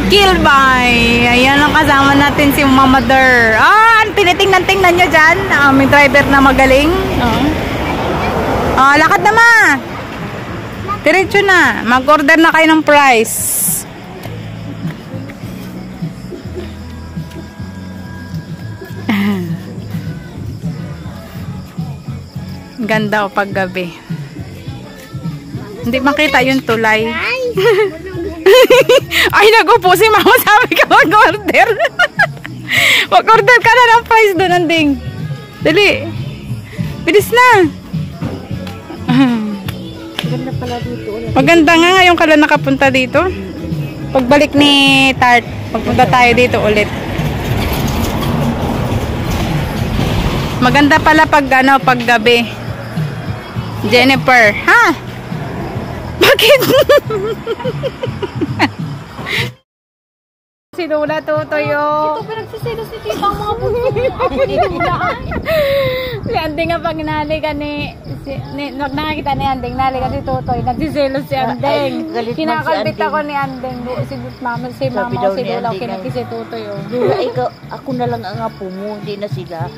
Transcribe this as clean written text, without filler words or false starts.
Kilbay. Ayan ang kasama natin si Mama Der. Tinitingnan-tingnan nyo dyan. May driver na magaling. Lakad na ma. Diretso na. Mag-order na kayo ng price. Ganda o paggabi. Hindi makita yung tulay. Ay, nagupo si Mama. Sabi ka mag-order. Mag-order ka na ng price doon, Anding. Dali. Bilis na. Maganda pala dito ulit. Maganda nga ngayon ka lang nakapunta dito. Pagbalik ni Tart, pagpunta tayo dito ulit. Maganda pala pag gabi. Jennifer, ha? Bakit? Sinula tutoyo. Ito pinagsisilos ni Tita ang mga puso. Si Anding nga pag nalikan nakakita ni Anding, nalikan si Tutoy, nagsisilos si Anding. Kinakalbit ako ni Anding. Si Mama o si Dula, kinaki si Tutoy. Dula, ako na lang ang apo mo, hindi na sila.